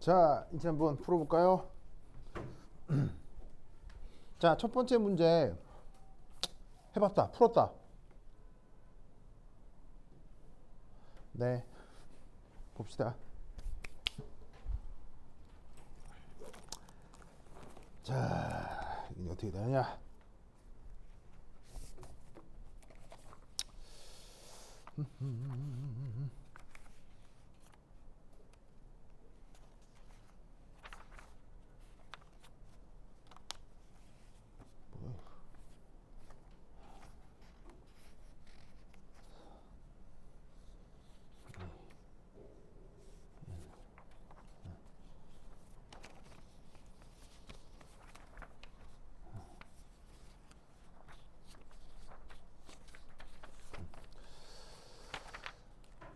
자, 이제 한번 풀어볼까요? 자, 첫 번째 문제 해봤다, 풀었다. 네, 봅시다. 자, 이게 어떻게 되느냐?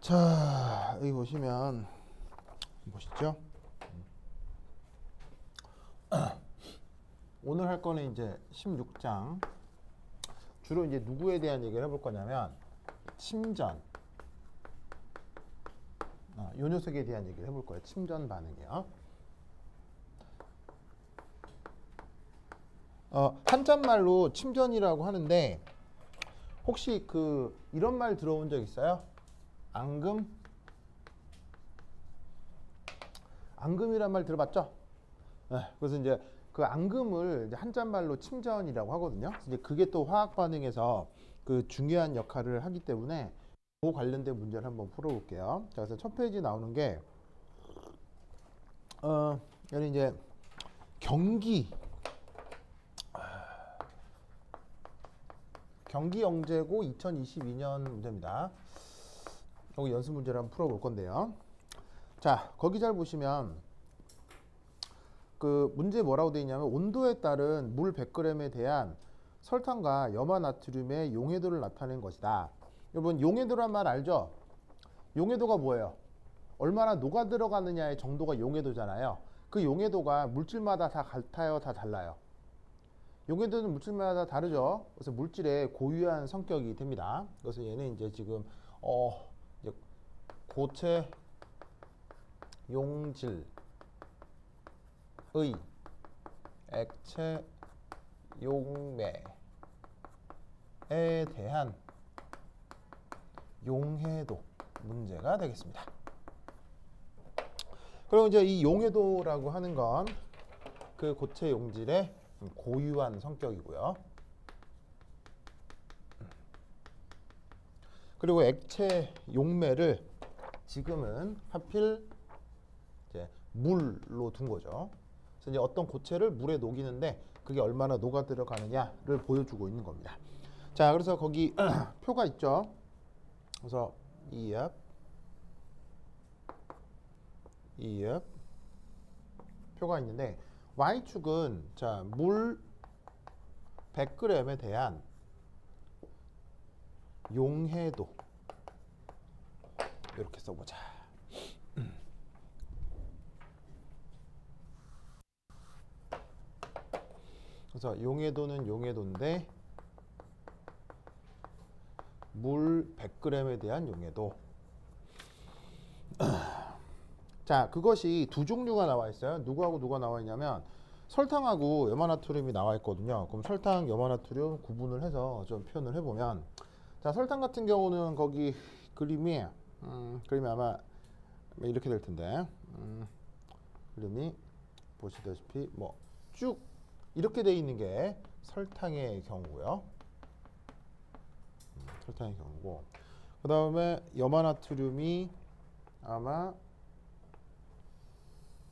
자, 여기 보시면 보시죠. 오늘 할 거는 이제 16장. 주로 이제 누구에 대한 얘기를 해볼 거냐면 침전. 요 녀석에 대한 얘기를 해볼 거예요. 침전 반응이요. 한자말로 침전이라고 하는데 혹시 이런 말 들어본 적 있어요? 앙금? 앙금이란 말 들어봤죠? 네, 그래서 이제 그 앙금을 이제 한자말로 침전이라고 하거든요. 그래서 이제 그게 또 화학 반응에서 중요한 역할을 하기 때문에 그 관련된 문제를 한번 풀어볼게요. 자, 그래서 첫 페이지 나오는 게 여기 이제 경기 영재고 2022년 문제입니다. 여기 연습 문제를 한번 풀어볼 건데요. 자, 거기 잘 보시면 문제 뭐라고 되어 있냐면 온도에 따른 물 100g에 대한 설탕과 염화나트륨의 용해도를 나타낸 것이다. 여러분, 용해도란 말 알죠? 용해도가 뭐예요? 얼마나 녹아 들어가느냐의 정도가 용해도잖아요. 그 용해도가 물질마다 다 같아요, 다 달라요? 용해도는 물질마다 다르죠. 그래서 물질의 고유한 성격이 됩니다. 그래서 얘는 이제 지금 이제 고체 용질의 액체 용매에 대한 용해도 문제가 되겠습니다. 그리고 이제 이 용해도라고 하는 건 그 고체 용질의 고유한 성격이고요. 그리고 액체 용매를 지금은 하필 이제 물로 둔 거죠. 그래서 이제 어떤 고체를 물에 녹이는데 그게 얼마나 녹아 들어가느냐를 보여주고 있는 겁니다. 자, 그래서 거기 표가 있죠. 그래서 이압 표가 있는데 Y축은 자, 물 100g에 대한 용해도 이렇게 써보자. 그래서 용해도는 용해도인데 물 100g에 대한 용해도. 자, 그것이 두 종류가 나와 있어요. 누구하고 누가 나와 있냐면 설탕하고 염화나트륨이 나와 있거든요. 그럼 설탕, 염화나트륨 구분을 해서 좀 표현을 해보면, 자, 설탕 같은 경우는 거기 그림이 아마 이렇게 될 텐데, 그림이 보시다시피 뭐 쭉 이렇게 돼 있는 게 설탕의 경우고요. 설탕의 경우고, 그 다음에 염화나트륨이 아마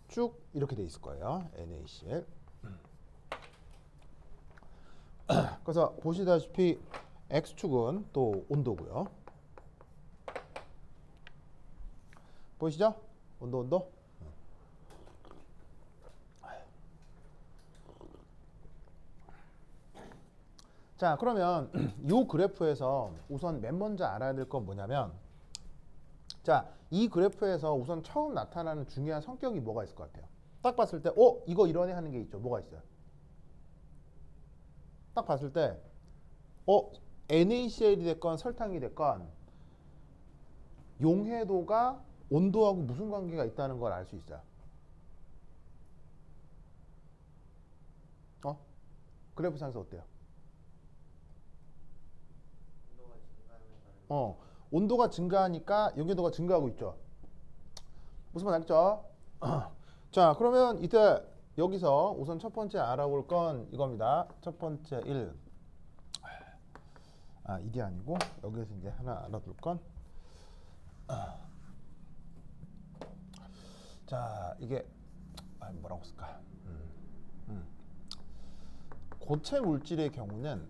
쭉 이렇게 돼 있을 거예요. NaCl. 그래서 보시다시피 X축은 또 온도고요. 보이시죠? 온도. 자, 그러면 이 그래프에서 우선 맨 먼저 알아야 될 건 뭐냐면, 자, 이 그래프에서 우선 처음 나타나는 중요한 성격이 뭐가 있을 것 같아요? 딱 봤을 때 이거 이러네 하는 게 있죠. 뭐가 있어요? 딱 봤을 때 NaCl이 됐건 설탕이 됐건 용해도가 온도하고 무슨 관계가 있다는 걸 알 수 있어요. 그래프상에서 어때요? 온도가 증가하는 따른 온도가 증가하니까 용해도가 증가하고 있죠. 무슨 말 알겠죠? 자, 그러면 이때 여기서 우선 첫 번째 알아볼 건 이겁니다. 첫 번째 1. 일이 아니고 여기에서 이제 하나 알아둘 건. 자, 이게 뭐라고 쓸까? 고체 물질의 경우는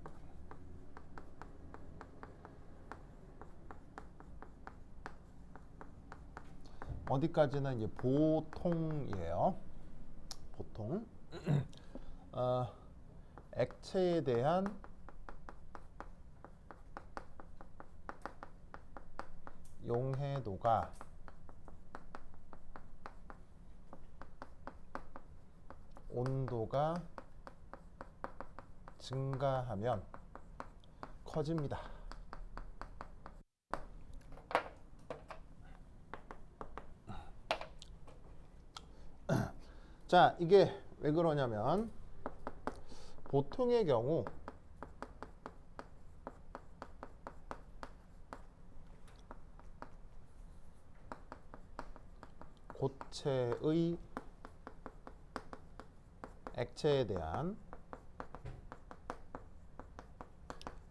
어디까지는 이제 보통이에요. 보통. 액체에 대한 용해도가 온도가 증가하면 커집니다. 자, 이게 왜 그러냐면 보통의 경우 고체의 액체에 대한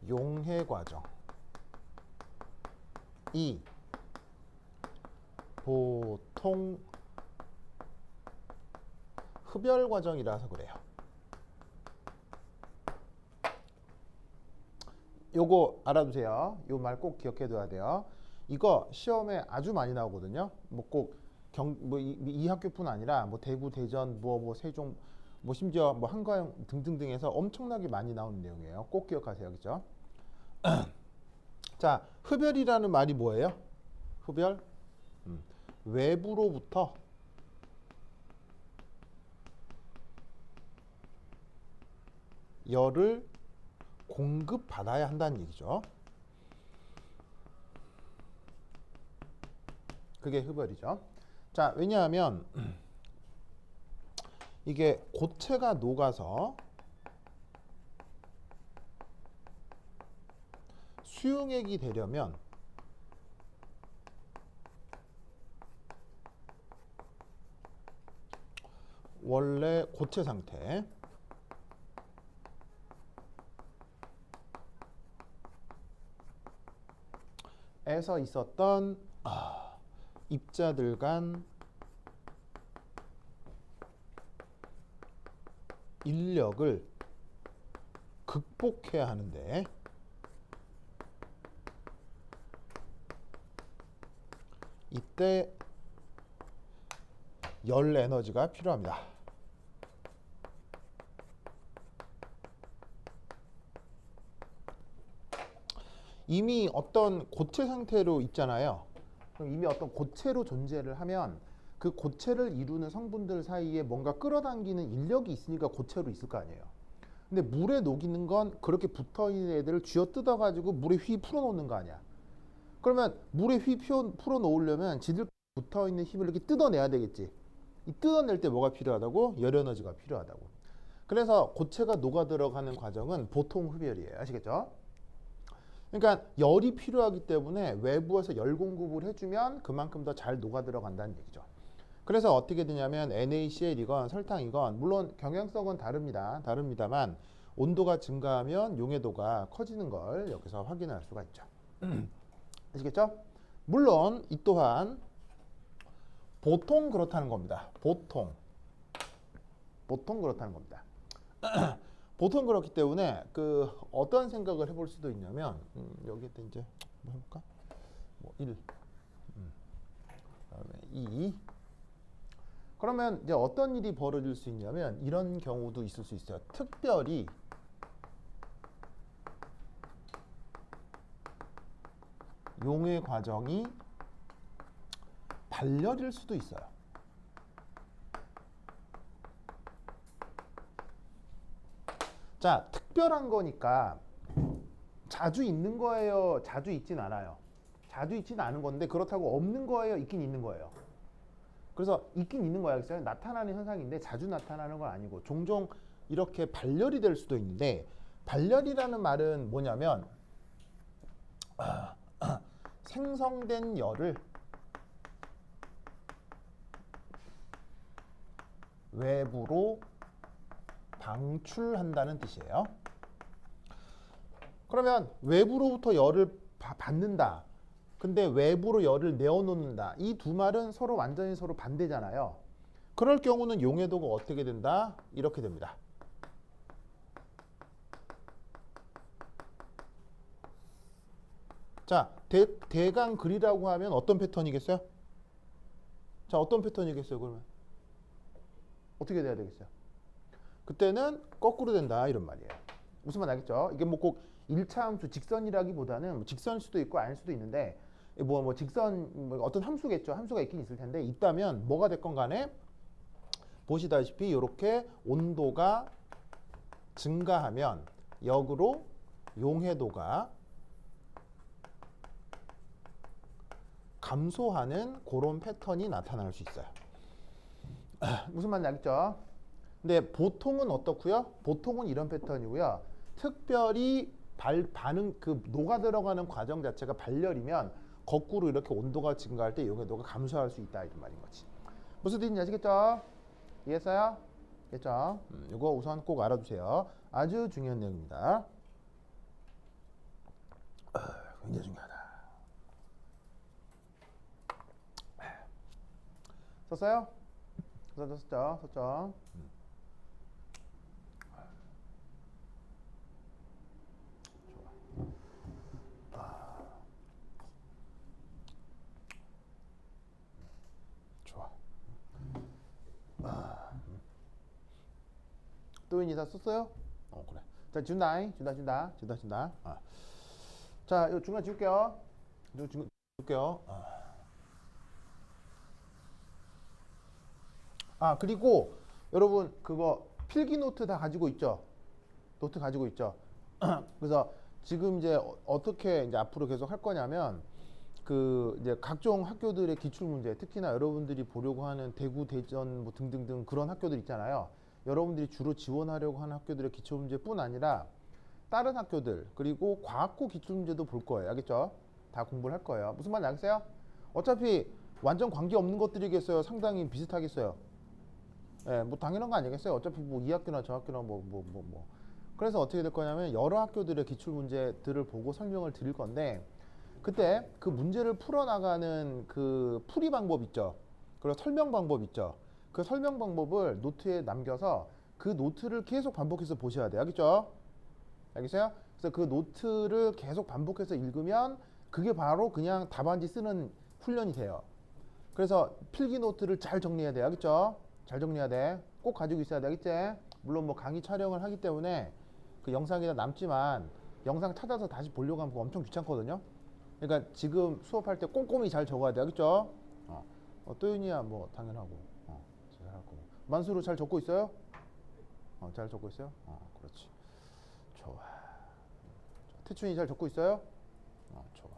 용해 과정이 보통 흡열 과정이라서 그래요. 요거 알아두세요. 요 말 꼭 기억해 둬야 돼요. 이거 시험에 아주 많이 나오거든요. 뭐 꼭 이 학교뿐 아니라 뭐 대구, 대전, 뭐 세종, 뭐 심지어 뭐 한과형 등등등에서 엄청나게 많이 나오는 내용이에요. 꼭 기억하세요. 그죠? 자, 흡열이라는 말이 뭐예요? 흡열? 외부로부터 열을 공급받아야 한다는 얘기죠. 그게 흡열이죠. 자, 왜냐하면 이게 고체가 녹아서 수용액이 되려면 원래 고체 상태에서 있었던 입자들 간 인력을 극복해야 하는데 이때 열 에너지가 필요합니다. 이미 어떤 고체 상태로 있잖아요. 그럼 이미 어떤 고체로 존재를 하면 그 고체를 이루는 성분들 사이에 뭔가 끌어당기는 인력이 있으니까 고체로 있을 거 아니에요. 근데 물에 녹이는 건 그렇게 붙어있는 애들을 쥐어뜯어 가지고 물에 휘 풀어놓는 거 아니야. 그러면 물에 휘 풀어놓으려면 지들 붙어있는 힘을 이렇게 뜯어내야 되겠지. 이 뜯어낼 때 뭐가 필요하다고? 열 에너지가 필요하다고. 그래서 고체가 녹아 들어가는 과정은 보통 흡열이에요. 아시겠죠? 그러니까 열이 필요하기 때문에 외부에서 열 공급을 해주면 그만큼 더 잘 녹아 들어간다는 얘기죠. 그래서 어떻게 되냐면 NaCl이건 설탕이건 물론 경향성은 다릅니다만 온도가 증가하면 용해도가 커지는 걸 여기서 확인할 수가 있죠. 아시겠죠? 물론 이 또한 보통 그렇다는 겁니다. 보통 그렇다는 겁니다. 보통 그렇기 때문에 그 어떤 생각을 해볼 수도 있냐면 여기에 이제 뭐 해볼까? 뭐 1, 그다음에 2. 그러면 이제 어떤 일이 벌어질 수 있냐면 이런 경우도 있을 수 있어요. 특별히 용해 과정이 발열일 수도 있어요. 자, 특별한 거니까 자주 있는 거예요? 자주 있진 않아요. 자주 있진 않은 건데 그렇다고 없는 거예요? 있긴 있는 거예요. 그래서 있긴 있는 거야. 나타나는 현상인데 자주 나타나는 건 아니고 종종 이렇게 발열이 될 수도 있는데 발열이라는 말은 뭐냐면 생성된 열을 외부로 방출한다는 뜻이에요. 그러면 외부로부터 열을 받는다. 근데 외부로 열을 내어놓는다. 이 두 말은 서로 완전히 서로 반대잖아요. 그럴 경우는 용해도가 어떻게 된다? 이렇게 됩니다. 자, 대강 그리라고 하면 어떤 패턴이겠어요? 자, 어떤 패턴이겠어요, 그러면? 어떻게 돼야 되겠어요? 그때는 거꾸로 된다, 이런 말이에요. 무슨 말 알겠죠? 이게 뭐 꼭 1차 함수 직선이라기보다는 뭐 직선일 수도 있고 아닐 수도 있는데 뭐 직선 뭐 어떤 함수겠죠. 함수가 있긴 있을 텐데 있다면 뭐가 됐건 간에 보시다시피 이렇게 온도가 증가하면 역으로 용해도가 감소하는 그런 패턴이 나타날 수 있어요. 무슨 말인지 알겠죠? 근데 보통은 어떻고요? 보통은 이런 패턴이고요. 특별히 반응 그 녹아 들어가는 과정 자체가 발열이면 거꾸로 이렇게 온도가 증가할 때 용해도가 감소할 수 있다 이런 말인 거지. 무슨 뜻인지 아시겠죠? 이해했어요? 됐죠? 이거 우선 꼭 알아두세요. 아주 중요한 내용입니다. 굉장히 중요하다. 썼어요? 썼죠? 좋아. 또인이 다 썼어요? 그래. 자, 준다. 자, 요 중간 지울게요. 지울게요. 그리고 여러분 그거 필기 노트 다 가지고 있죠? 노트 가지고 있죠? 그래서 지금 이제 어떻게 이제 앞으로 계속 할 거냐면 그 이제 각종 학교들의 기출 문제, 특히나 여러분들이 보려고 하는 대구, 대전 뭐 등등등 그런 학교들 있잖아요. 여러분들이 주로 지원하려고 하는 학교들의 기출 문제뿐 아니라 다른 학교들 그리고 과학고 기출 문제도 볼 거예요. 알겠죠? 다 공부를 할 거예요. 무슨 말인지 알겠어요? 어차피 완전 관계 없는 것들이겠어요. 상당히 비슷하겠어요. 예, 뭐 당연한 거 아니겠어요? 어차피 뭐 이 학교나 저 학교나 뭐. 그래서 어떻게 될 거냐면 여러 학교들의 기출 문제들을 보고 설명을 드릴 건데 그때 그 문제를 풀어나가는 그 풀이 방법 있죠. 그리고 설명 방법 있죠. 그 설명 방법을 노트에 남겨서 그 노트를 계속 반복해서 보셔야 돼요. 알겠죠? 알겠어요? 그래서 그 노트를 계속 반복해서 읽으면 그게 바로 그냥 답안지 쓰는 훈련이 돼요. 그래서 필기 노트를 잘 정리해야 돼요. 알겠죠? 잘 정리해야 돼. 꼭 가지고 있어야 돼. 알겠지? 물론 뭐 강의 촬영을 하기 때문에 그 영상이 다 남지만 영상 찾아서 다시 보려고 하면 엄청 귀찮거든요. 그러니까 지금 수업할 때 꼼꼼히 잘 적어야 돼. 알겠죠? 또윤이야 뭐 당연하고 잘할 거고. 만수로 잘 적고 있어요? 잘 적고 있어요? 그렇지. 좋아. 태춘이 잘 적고 있어요? 좋아.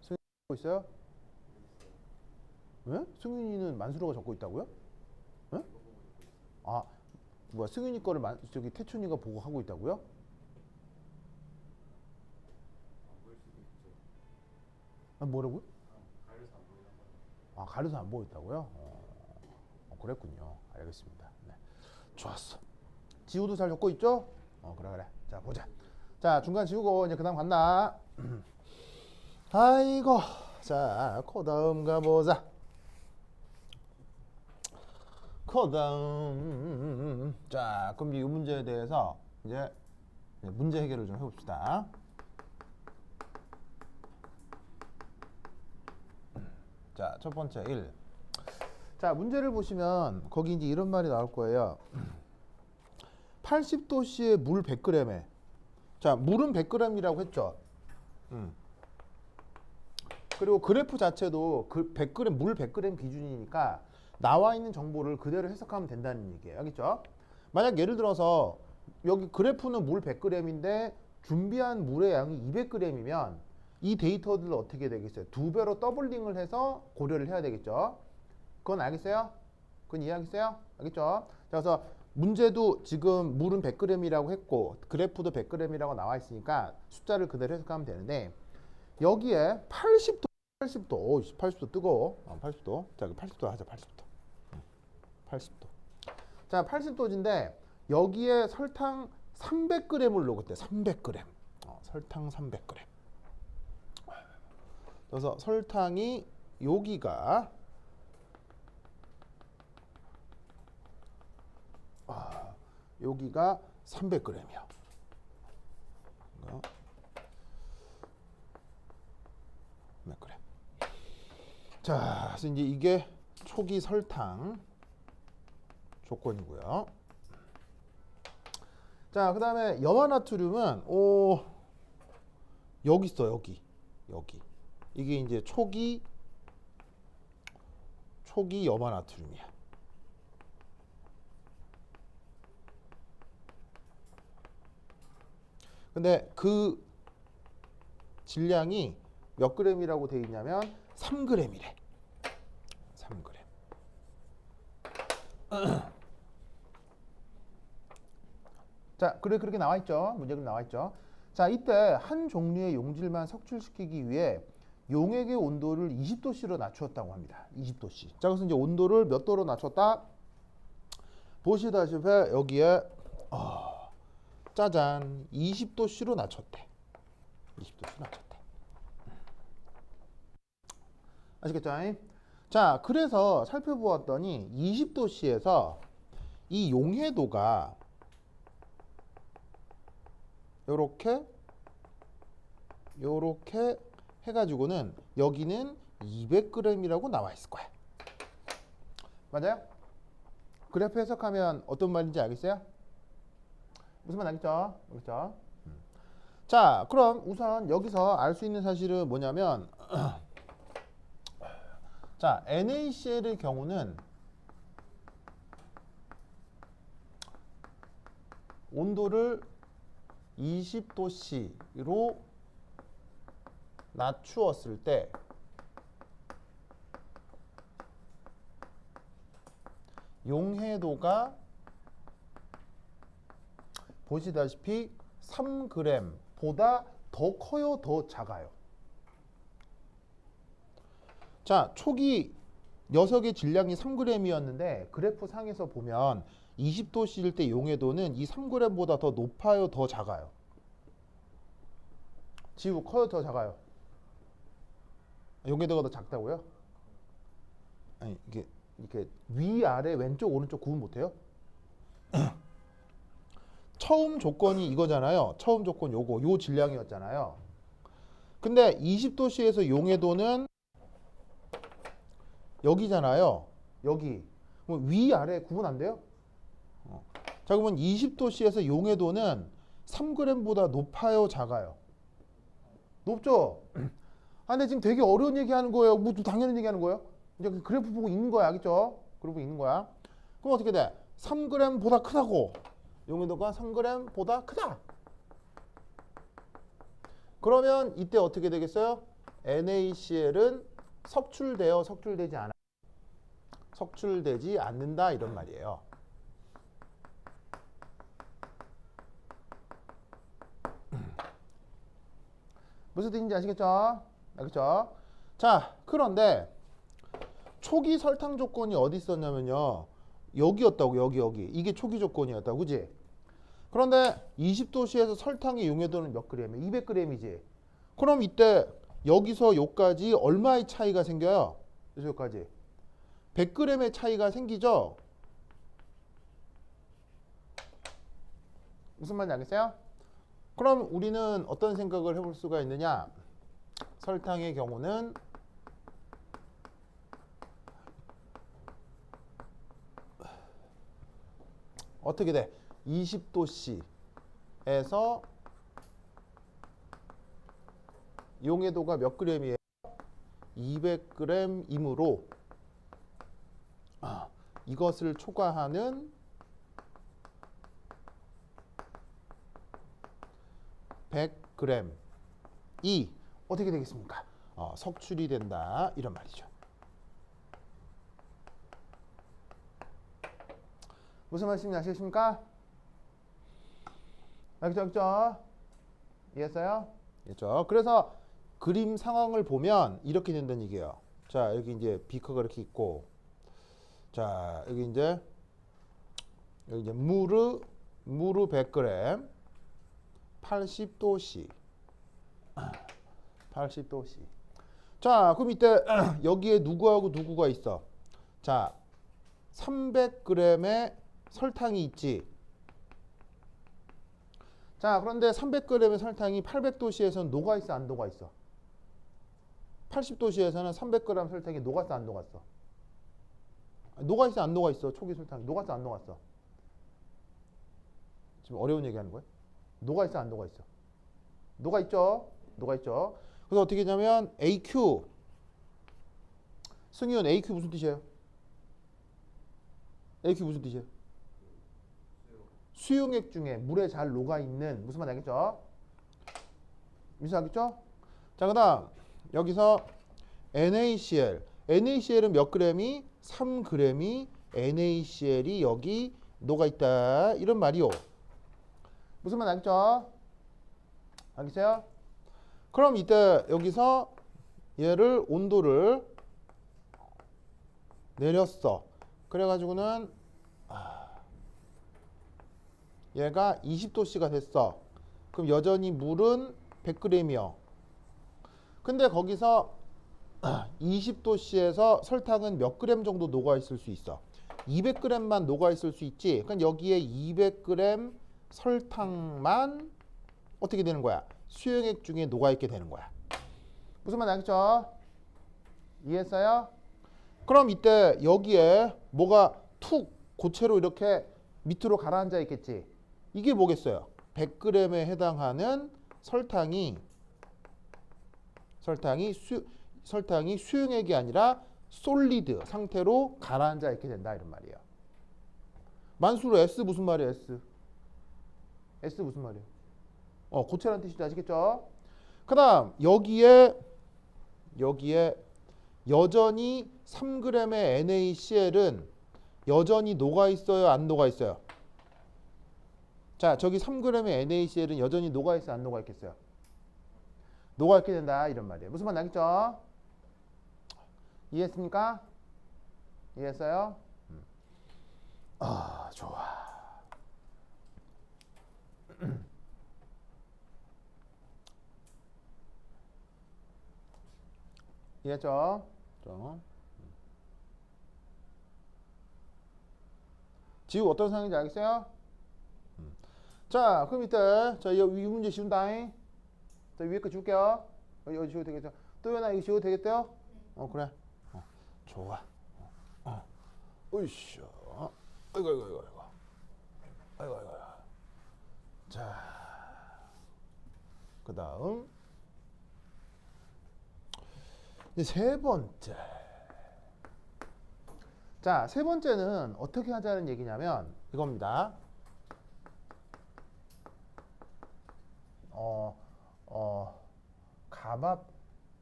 승윤이 적고 있어요? 왜? 승윤이는 만수로가 적고 있다고요? 응? 뭐야 승윤이 거를 저기 태춘이가 보고 하고 있다고요? 뭐라고요? 가려서 안 보였다고요? 그랬군요. 알겠습니다. 네. 좋았어. 지우도 잘 적고 있죠? 그래. 자, 보자. 자, 중간 지우고 이제 그 다음 간다. 아이고. 자, 그 다음 가보자. 그 다음. 자, 그럼 이 문제에 대해서 이제 문제 해결을 좀 해봅시다. 자, 첫 번째 1. 자, 문제를 보시면 거기 이제 이런 말이 나올 거예요. 80도씨의 물 100g에 자, 물은 100g이라고 했죠. 그리고 그래프 자체도 그 100g 물 100g 기준이니까 나와 있는 정보를 그대로 해석하면 된다는 얘기예요. 알겠죠? 만약 예를 들어서 여기 그래프는 물 100g인데 준비한 물의 양이 200g이면 이 데이터들을 어떻게 되겠어요? 2배로 더블링을 해서 고려를 해야 되겠죠. 그건 알겠어요? 그건 이해하겠어요? 알겠죠? 자, 그래서 문제도 지금 물은 100g이라고 했고 그래프도 100g이라고 나와 있으니까 숫자를 그대로 해석하면 되는데 여기에 80도 80도 80도 뜨거워. 80도. 자, 80도 하자. 80도. 80도. 자, 80도인데 여기에 설탕 300g을 녹였대. 300g. 설탕 300g. 그래서 설탕이 여기가 여기가 300g이야. 자, 그래서 이제 이게 초기 설탕 조건이고요. 자, 그다음에 염화나트륨은 여기 있어. 여기. 이게 이제 초기 염화나트륨이야. 근데 그 질량이 몇 g이라고 돼 있냐면 3g이래. 3g. 자, 그렇게 나와 있죠. 문제가 나와 있죠. 자, 이때 한 종류의 용질만 석출시키기 위해 용액의 온도를 20도씨로 낮추었다고 합니다. 20도씨. 자, 그래서 이제 온도를 몇 도로 낮췄다? 보시다시피 여기에 짜잔, 20도씨로 낮췄대. 20도씨 낮췄대. 아시겠죠? 자, 그래서 살펴보았더니 20도씨에서 이 용해도가 요렇게 해가지고는 여기는 200g이라고 나와 있을 거야. 맞아요? 그래프 해석하면 어떤 말인지 알겠어요? 무슨 말 알겠죠? 알겠죠? 자, 그럼 우선 여기서 알 수 있는 사실은 뭐냐면 자, NaCl의 경우는 온도를 20도씨로 낮추었을 때 용해도가 보시다시피 3g보다 더 커요, 더 작아요? 자, 초기 녀석의 질량이 3g이었는데 그래프 상에서 보면 20도씨일 때 용해도는 이 3g보다 더 높아요, 더 작아요? 지우, 커요, 더 작아요? 용해도가 더 작다고요? 아니, 이게 이렇게 위아래 왼쪽 오른쪽 구분 못해요? 처음 조건이 이거잖아요. 처음 조건 요 질량이었잖아요. 근데 20도씨에서 용해도는 여기잖아요. 여기. 그럼 위아래 구분 안 돼요? 자, 그러면 20도씨에서 용해도는 3g보다 높아요, 작아요? 높죠? 아, 근데 지금 되게 어려운 얘기 하는 거예요. 뭐 당연한 얘기 하는 거예요? 이제 그 그래프 보고 있는 거야. 알겠죠? 그래프 있는 거야. 그럼 어떻게 돼? 3g보다 크다고. 용해도가 3g보다 크다. 그러면 이때 어떻게 되겠어요? NaCl은 석출돼요, 석출되지 않아? 석출되지 않는다 이런 말이에요. 무슨 뜻인지 아시겠죠? 알겠죠? 자, 그런데 초기 설탕 조건이 어디 있었냐면요. 여기였다고, 여기. 이게 초기 조건이었다고, 그지? 그런데 20도씨에서 설탕의 용해도는 몇 g이야? 200g이지. 그럼 이때 여기서 여기까지 얼마의 차이가 생겨요? 여기서 여기까지 100g의 차이가 생기죠? 무슨 말인지 알겠어요? 그럼 우리는 어떤 생각을 해볼 수가 있느냐? 설탕의 경우는 어떻게 돼? 20도씨에서 용해도가 몇 g이에요? 200g이므로 이것을 초과하는 100g이 어떻게 되겠습니까? 석출이 된다 이런 말이죠. 무슨 말씀인지 아시겠습니까? 알겠죠? 이해했어요? 이해했죠? 그래서 그림 상황을 보면 이렇게 된다는 얘기예요. 자, 여기 이제 비커가 이렇게 있고, 자, 여기 이제 무르 100g 80도씨. 80도씨. 자, 그럼 이때 여기에 누구하고 누구가 있어? 자, 300g의 설탕이 있지. 자, 그런데 300g의 설탕이 800도씨에서는 녹아있어, 안 녹아있어? 80도씨에서는 300g 설탕이 녹았어, 안 녹았어? 녹아있어, 안 녹아있어? 초기 설탕이 녹았어, 안 녹았어? 지금 어려운 얘기 하는 거야? 녹아있어, 안 녹아있어? 녹아있죠? 녹아있죠? 그래서 어떻게 하냐면 AQ, 승윤 AQ 무슨 뜻이에요? AQ 무슨 뜻이에요? 수용액 중에 물에 잘 녹아있는, 무슨 말인지 알겠죠? 무슨 알겠죠? 자, 그 다음 여기서 NaCl. NaCl은 몇 그램이? 3g이 NaCl이 여기 녹아있다. 이런 말이요. 무슨 말 알겠죠? 알겠어요? 그럼 이때 여기서 얘를 온도를 내렸어. 그래가지고는 얘가 20도씨가 됐어. 그럼 여전히 물은 100g이요. 근데 거기서 20도씨에서 설탕은 몇 그램 정도 녹아 있을 수 있어? 200g만 녹아 있을 수 있지. 그러니까 여기에 200g 설탕만 어떻게 되는 거야? 수용액 중에 녹아 있게 되는 거야. 무슨 말 알겠죠? 이해했어요? 그럼 이때 여기에 뭐가 툭 고체로 이렇게 밑으로 가라앉아 있겠지. 이게 뭐겠어요? 100g에 해당하는 설탕이 수용액이 아니라 솔리드 상태로 가라앉아 있게 된다 이런 말이에요. 만수로 S 무슨 말이에요? S 무슨 말이에요? 고체라는 뜻이죠. 아시겠죠? 그다음 여기에 여전히 3g의 NaCl은 여전히 녹아 있어요, 안 녹아 있어요? 자, 저기 3g의 NaCl은 여전히 녹아 있어요, 안 녹아 있겠어요? 녹아 있게 된다 이런 말이에요. 무슨 말 알겠죠? 이해했습니까? 이해했어요? 좋아. 이해했죠? 지우 어떤 상황인지 알겠어요? 자, 그럼 이때 이 문제 쉬운다잉. 자, 위에 거 줄게요. 여기 지워도 되겠죠? 또연아 이거 지워도 되겠대요? 그래. 좋아. 으쌰. 아이고. 자, 그 다음 이제 세 번째. 자, 세 번째는 어떻게 하자는 얘기냐면 이겁니다.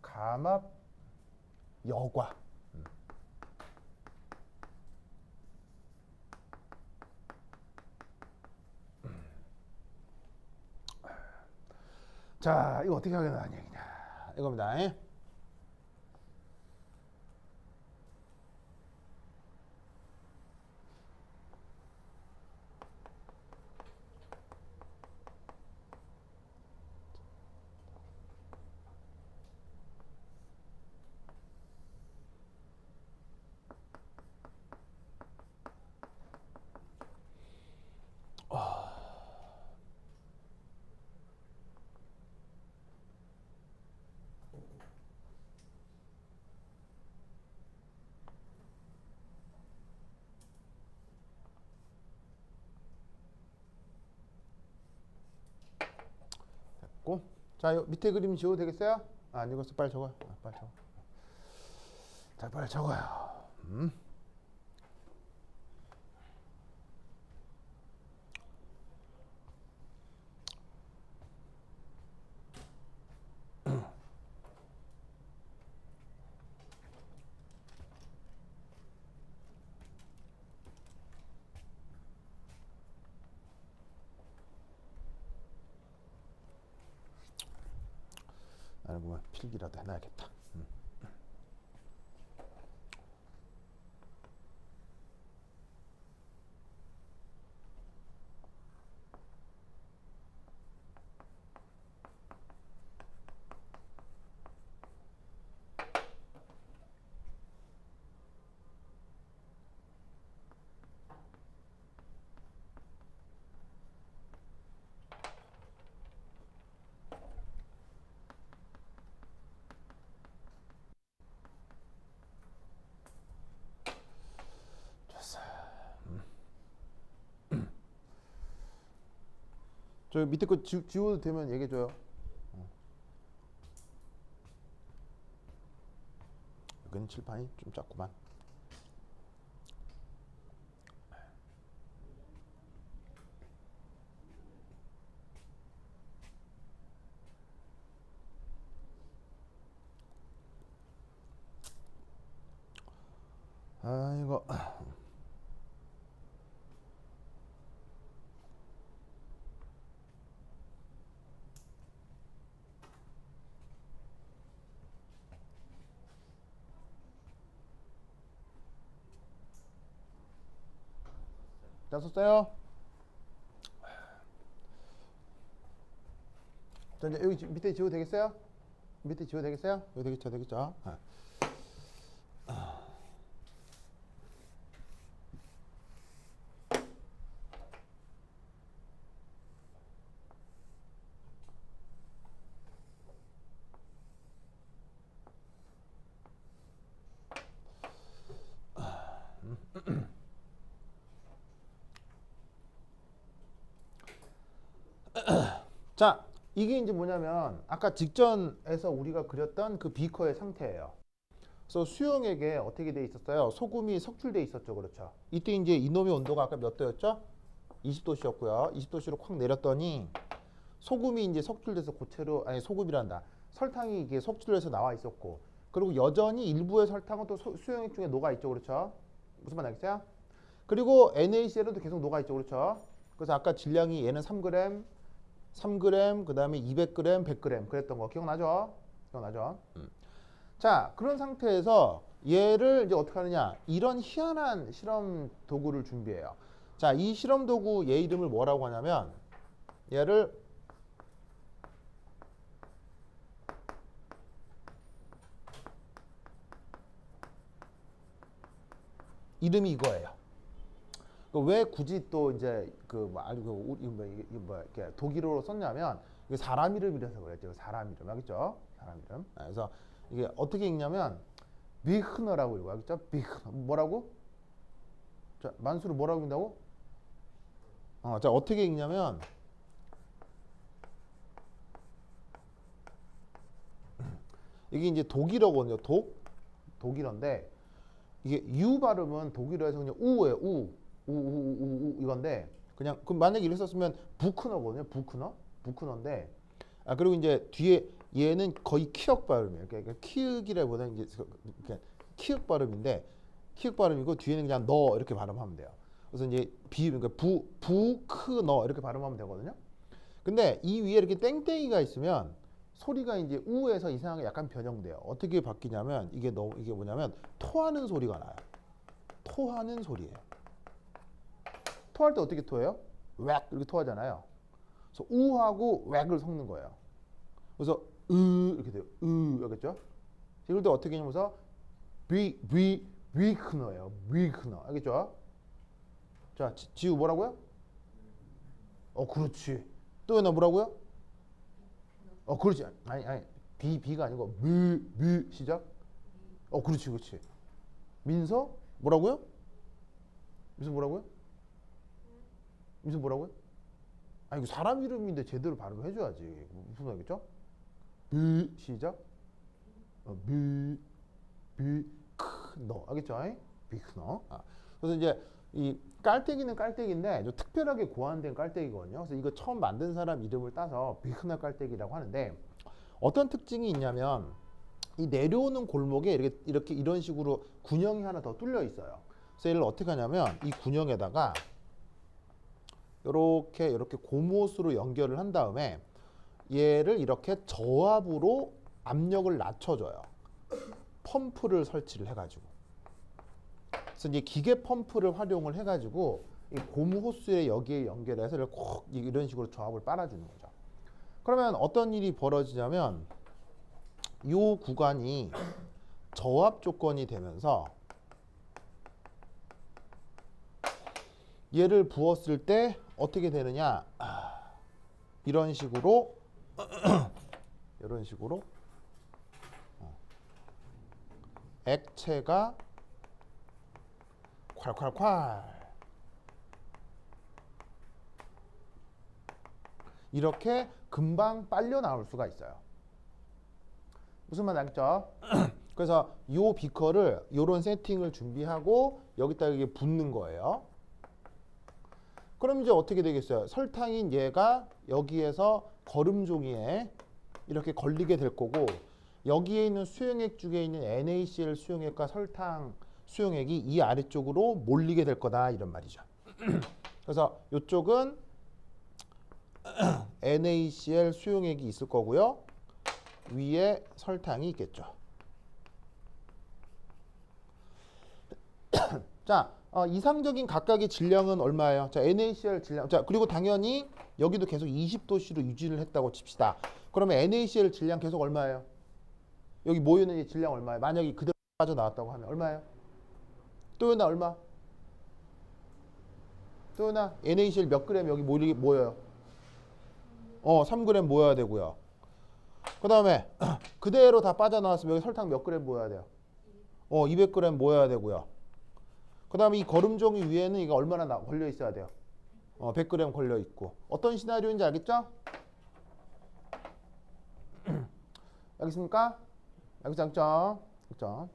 감압 여과. 자, 이거 어떻게 하겠다는 얘기냐. 이겁니다. 됐고. 자, 요 밑에 그림 지워도 되겠어요? 안 읽었어. 빨리 적어요. 빨리 적어. 자, 빨리 적어요. 뭐 필기라도 해놔야겠다. 저 밑에 거 지워도 되면 얘기해줘요. 여기는 칠판이 좀 작구만. 이거 다 썼어요? 자, 이제 여기 밑에 지워도 되겠어요? 밑에 지워도 되겠어요? 여기 되겠죠, 되겠죠? 자, 이게 이제 뭐냐면 아까 직전에서 우리가 그렸던 그 비커의 상태예요. 그래서 수용액에 어떻게 돼 있었어요? 소금이 석출돼 있었죠, 그렇죠? 이때 이제 이놈의 온도가 아까 몇 도였죠? 20도씨였고요. 20도씨로 콱 내렸더니 소금이 이제 석출돼서 고체로 아니 소금이란다. 설탕이 이게 석출돼서 나와 있었고, 그리고 여전히 일부의 설탕은 또 수용액 중에 녹아 있죠, 그렇죠? 무슨 말 알겠어요? 그리고 NaCl도 계속 녹아 있죠, 그렇죠? 그래서 아까 질량이 얘는 3g, 3g, 그 다음에 200g, 100g 그랬던 거 기억나죠? 기억나죠? 자, 그런 상태에서 얘를 이제 어떻게 하느냐? 이런 희한한 실험 도구를 준비해요. 자, 이 실험 도구 얘 이름을 뭐라고 하냐면 얘를 이름이 이거예요. 왜 굳이 또 이제 이렇게 독일어로 썼냐면 이게 사람 이름이라서 그랬죠. 사람 이름 알겠죠? 사람 이름. 그래서 이게 어떻게 읽냐면 비흐너라고 읽어요. 알겠죠? 비흐너. 뭐라고? 자, 만수를 뭐라고 읽는다고? 자, 어떻게 읽냐면 이게 이제 독일어거든요. 독일어인데 이게 유 발음은 독일어에서 그냥 우예요. 우 이건데 그냥 그럼 만약에 이렇게 썼으면 부크너거든요. 부크너인데 그리고 이제 뒤에 얘는 거의 키읔 발음이에요. 그러니까 키읔이라기보다는 이제 키읔 발음인데 키읔 발음이고 뒤에는 그냥 너 이렇게 발음하면 돼요. 그래서 이제 그러니까 부크너 이렇게 발음하면 되거든요. 근데 이 위에 이렇게 땡땡이가 있으면 소리가 이제 우에서 이상하게 약간 변형돼요. 어떻게 바뀌냐면 이게 뭐냐면 토하는 소리가 나요. 토하는 소리예요. 토할 때 어떻게 토해요? 웩 이렇게 토하잖아요. 그래서 우하고 웩을 섞는 거예요. 그래서 이렇게 돼요. 알겠죠? 이럴 때 어떻게 하냐면서 위크너예요. 위크너. 알겠죠? 자, 지우 뭐라고요? 그렇지. 또 하나 뭐라고요? 그렇지. 아니. 비가 아니고 시작. 그렇지. 민서 뭐라고요? 민서 뭐라고요? 아니, 이거 사람 이름인데 제대로 발음을 해줘야지. 무슨 말이겠죠? 시작. 너 알겠죠? 비크너. 그래서 이제 이 깔때기는 깔때기인데 좀 특별하게 고안된 깔때기거든요. 그래서 이거 처음 만든 사람 이름을 따서 비크너 깔때기라고 하는데 어떤 특징이 있냐면 이 내려오는 골목에 이런 식으로 군형이 하나 더 뚫려 있어요. 그래서 얘를 어떻게 하냐면 이 군형에다가 이렇게 고못으로 연결을 한 다음에 얘를 이렇게 저압으로 압력을 낮춰줘요. 펌프를 설치를 해가지고. 그래서 이제 기계 펌프를 활용을 해가지고 이 고무 호스에 여기에 연결해서 이렇게 콕 이런 식으로 저압을 빨아주는 거죠. 그러면 어떤 일이 벌어지냐면 이 구간이 저압 조건이 되면서 얘를 부었을 때 어떻게 되느냐? 이런 식으로 이런 식으로 액체가 콸콸콸 이렇게 금방 빨려 나올 수가 있어요. 무슨 말 알겠죠? 그래서 이 비커를 이런 세팅을 준비하고 여기다 이게 붓는 거예요. 그럼 이제 어떻게 되겠어요? 설탕인 얘가 여기에서 거름종이에 이렇게 걸리게 될 거고 여기에 있는 수용액 중에 있는 NaCl 수용액과 설탕 수용액이 이 아래쪽으로 몰리게 될 거다 이런 말이죠. 그래서 이쪽은 NaCl 수용액이 있을 거고요. 위에 설탕이 있겠죠. 자, 이상적인 각각의 질량은 얼마예요? 자, NaCl 질량. 자, 그리고 당연히 여기도 계속 20도씨로 유지를 했다고 칩시다. 그러면 NaCl 질량 계속 얼마예요? 여기 모여있는 이 질량 얼마예요? 만약에 그대로 빠져나왔다고 하면 얼마예요? 또요나 얼마? 또요나 NaCl 몇 그램 여기 모여요? 3g 모여야 되고요. 그 다음에 그대로 다 빠져나왔으면 여기 설탕 몇 그램 모여야 돼요? 200g 모여야 되고요. 그 다음에 이 거름종이 위에는 이거 얼마나 걸려 있어야 돼요? 100g 걸려 있고. 어떤 시나리오인지 알겠죠? 알겠습니까? 알겠죠? 그렇죠?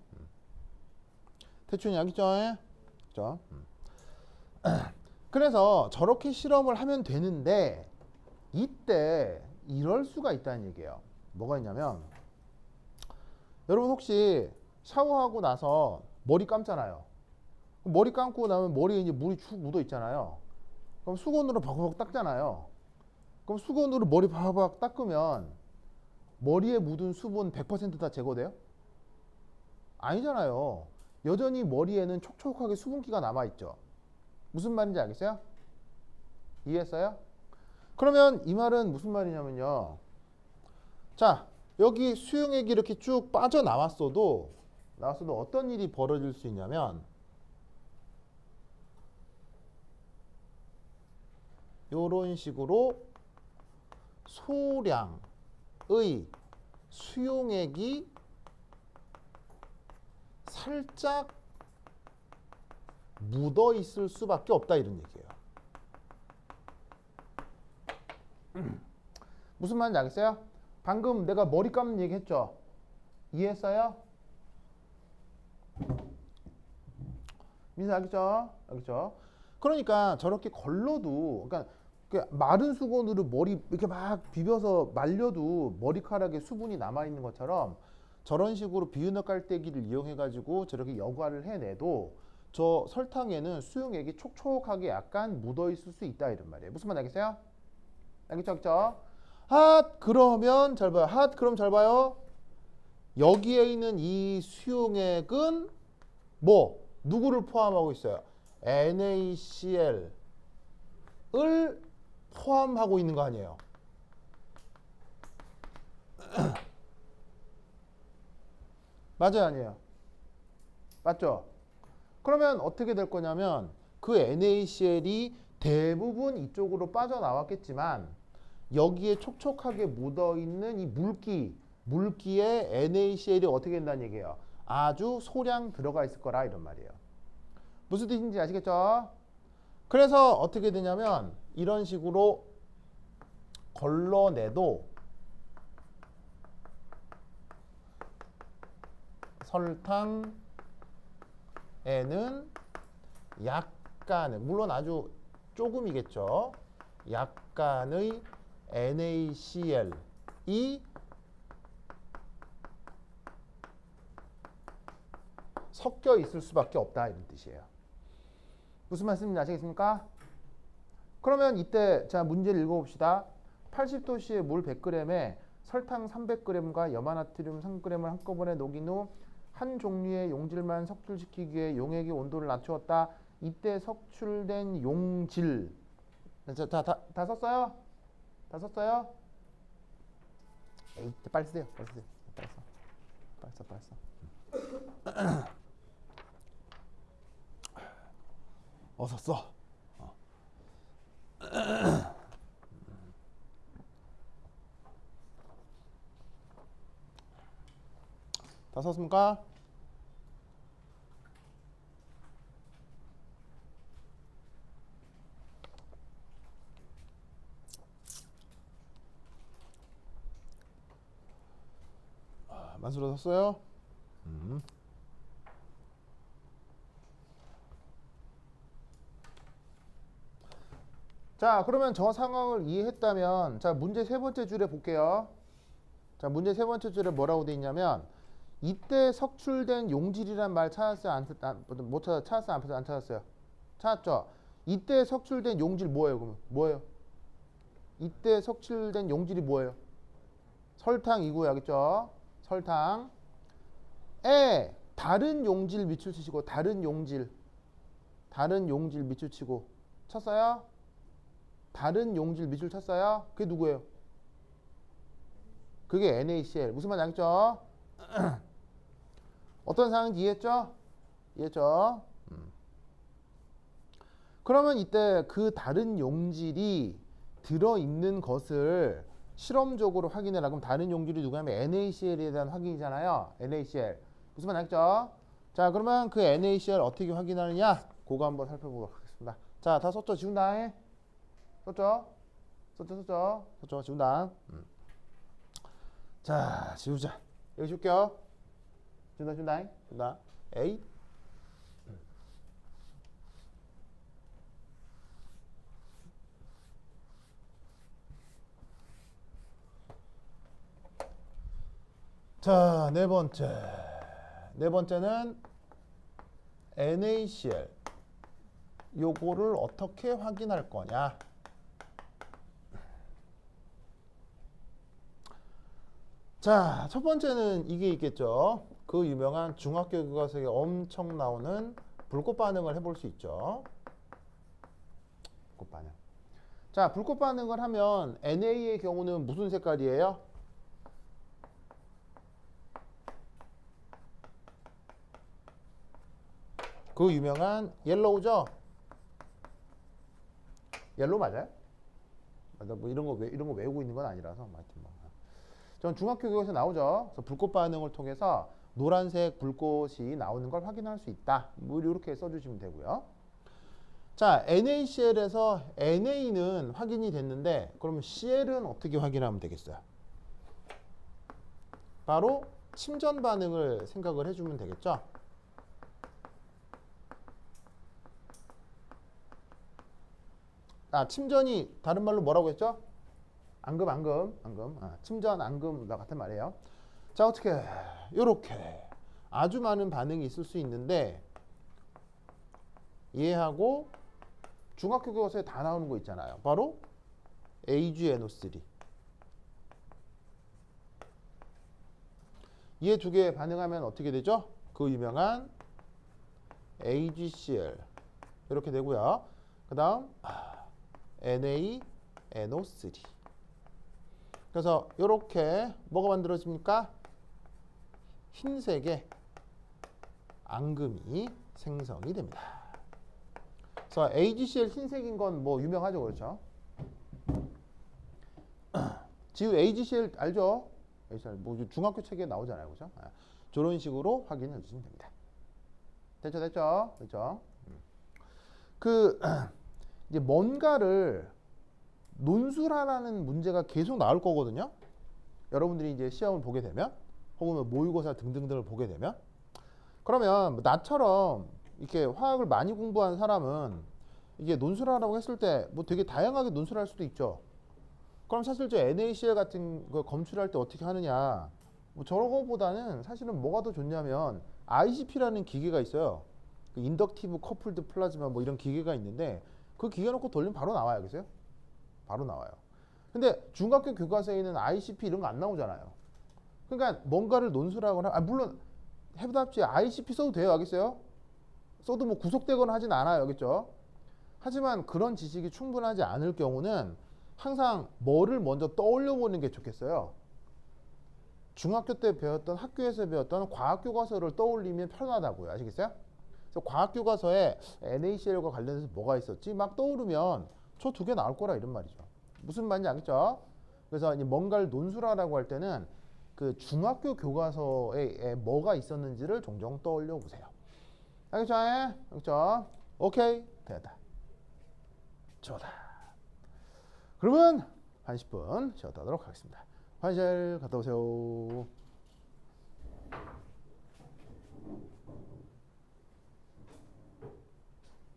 대충 알겠죠? 그렇죠? 그래서 저렇게 실험을 하면 되는데 이때 이럴 수가 있다는 얘기예요. 뭐가 있냐면 여러분 혹시 샤워하고 나서 머리 감잖아요. 머리 감고 나면 머리에 이제 물이 축 묻어 있잖아요. 그럼 수건으로 버벅 닦잖아요. 그럼 수건으로 머리 버벅 닦으면 머리에 묻은 수분 100% 다 제거돼요? 아니잖아요. 여전히 머리에는 촉촉하게 수분기가 남아있죠. 무슨 말인지 알겠어요? 이해했어요? 그러면 이 말은 무슨 말이냐면요. 자, 여기 수용액이 이렇게 쭉 빠져나왔어도 어떤 일이 벌어질 수 있냐면 이런 식으로 소량의 수용액이 살짝 묻어 있을 수밖에 없다 이런 얘기예요. 무슨 말인지 알겠어요? 방금 내가 머리 감는 얘기 했죠? 이해했어요? 민서 알겠죠? 알겠죠? 그러니까 저렇게 걸러도 그러니까 마른 수건으로 머리 이렇게 막 비벼서 말려도 머리카락에 수분이 남아 있는 것처럼 저런 식으로 비누 깔때기를 이용해 가지고 저렇게 여과를 해내도 저 설탕에는 수용액이 촉촉하게 약간 묻어 있을 수 있다 이런 말이에요. 무슨 말 알겠어요? 알겠죠? 알겠죠? 그러면 잘 봐요. 그럼 잘 봐요. 여기에 있는 이 수용액은 뭐 누구를 포함하고 있어요? NaCl을 포함하고 있는 거 아니에요? 맞아요, 아니에요? 맞죠? 그러면 어떻게 될 거냐면 그 NaCl이 대부분 이쪽으로 빠져나왔겠지만 여기에 촉촉하게 묻어있는 이 물기에 NaCl이 어떻게 된다는 얘기예요? 아주 소량 들어가 있을 거라 이런 말이에요. 무슨 뜻인지 아시겠죠? 그래서 어떻게 되냐면 이런 식으로 걸러내도 설탕에는 약간의, 물론 아주 조금이겠죠. 약간의 NaCl이 섞여 있을 수밖에 없다 이런 뜻이에요. 무슨 말씀인지 아시겠습니까? 그러면 이때 자 문제를 읽어봅시다. 80도씨의 물 100g에 설탕 300g과 염화나트륨 3g을 한꺼번에 녹인 후 한 종류의 용질만 석출시키기 위해 용액의 온도를 낮추었다. 이때 석출된 용질 다 썼어요? 다 썼어요? 에이, 빨리 쓰세요. 빨리 쓰세요. 빨리 써. 어서 써. 다 썼습니까? 만수로 썼어요? 자, 그러면 저 상황을 이해했다면 자, 문제 세 번째 줄에 볼게요. 자, 문제 세 번째 줄에 뭐라고 돼 있냐면 이때 석출된 용질이란 말 찾았어요? 못 찾았어요? 안 찾았어요? 찾았죠? 이때 석출된 용질 뭐예요? 그러면 뭐예요? 이때 석출된 용질이 뭐예요? 설탕이고요. 알겠죠? 설탕. 다른 용질 밑줄 치시고 다른 용질 밑줄 치고 쳤어요? 다른 용질 밑줄 쳤어요? 그게 누구예요? 그게 NaCl. 무슨 말인지 알겠죠? 어떤 상황인지 이해했죠? 이해했죠? 그러면 이때 그 다른 용질이 들어있는 것을 실험적으로 확인해라. 그럼 다른 용질이 누구냐면 NaCl에 대한 확인이잖아요. NaCl. 무슨 말인지 알겠죠? 자, 그러면 그 NaCl 어떻게 확인하느냐? 그거 한번 살펴보도록 하겠습니다. 자, 다 썼죠? 지운다. 해. 썼죠? 썼죠? 지운다. 자, 지우자. 여기 줄게요. 지운다. A. 자, 네 번째는 NaCl. 요거를 어떻게 확인할 거냐? 자, 첫 번째는 이게 있겠죠. 그 유명한 중학교 교과서에 엄청 나오는 불꽃 반응을 해볼 수 있죠. 불꽃 반응. 자, 불꽃 반응을 하면 NA의 경우는 무슨 색깔이에요? 그 유명한 옐로우죠? 옐로우 맞아요? 뭐 이런 거 외우고 있는 건 아니라서 하여튼 뭐. 전 중학교 교과서에 나오죠. 그래서 불꽃 반응을 통해서 노란색 불꽃이 나오는 걸 확인할 수 있다. 뭐 이렇게 써주시면 되고요. 자, NaCl에서 NA는 확인이 됐는데 그러면 CL은 어떻게 확인하면 되겠어요? 바로 침전 반응을 생각을 해주면 되겠죠. 아, 침전이 다른 말로 뭐라고 했죠? 앙금. 침전, 앙금 같은 말이에요. 자, 어떻게 요렇게 아주 많은 반응이 있을 수 있는데 이해하고 중학교 교과서에 다 나오는 거 있잖아요. 바로 AgNO3. 얘 두 개 반응하면 어떻게 되죠? 그 유명한 AgCl 이렇게 되고요. 그 다음 NaNO3. 그래서 이렇게 뭐가 만들어집니까? 흰색의 앙금이 생성이 됩니다. 그래서 AgCl 흰색인 건 뭐 유명하죠, 그렇죠? 지우 AgCl 알죠? 뭐 중학교 책에 나오잖아요, 그렇죠? 저런 식으로 확인해 주시면 됩니다. 됐죠? 그 이제 뭔가를 논술하라는 문제가 계속 나올 거거든요. 여러분들이 이제 시험을 보게 되면 혹은 모의고사 등등등을 보게 되면 그러면 나처럼 이렇게 화학을 많이 공부한 사람은 이게 논술하라고 했을 때 뭐 되게 다양하게 논술할 수도 있죠. 그럼 사실 저 NaCl 같은 거 검출할 때 어떻게 하느냐? 뭐 저거보다는 사실은 뭐가 더 좋냐면 ICP라는 기계가 있어요. 그 인덕티브 커플드 플라즈마 뭐 이런 기계가 있는데 그 기계 놓고 돌리면 바로 나와요. 그죠? 바로 나와요. 근데 중학교 교과서에는 ICP 이런 거 안 나오잖아요. 그러니까 뭔가를 논술하거나 물론 해답지에 ICP 써도 돼요. 알겠어요? 써도 뭐 구속되거나 하진 않아요. 알겠죠? 하지만 그런 지식이 충분하지 않을 경우는 항상 뭐를 먼저 떠올려 보는 게 좋겠어요. 중학교 때 배웠던 학교에서 배웠던 과학교과서를 떠올리면 편하다고요. 아시겠어요? 그래서 과학교과서에 NaCl과 관련해서 뭐가 있었지? 막 떠오르면 저 두 개 나올 거라 이런 말이죠. 무슨 말인지 알겠죠? 그래서 이제 뭔가를 논술하라고 할 때는 그 중학교 교과서에 뭐가 있었는지를 종종 떠올려 보세요. 알겠죠? 알겠죠? 오케이. 됐다. 좋다. 그러면 한 10분 쉬었다 하도록 하겠습니다. 화장실 갔다 오세요.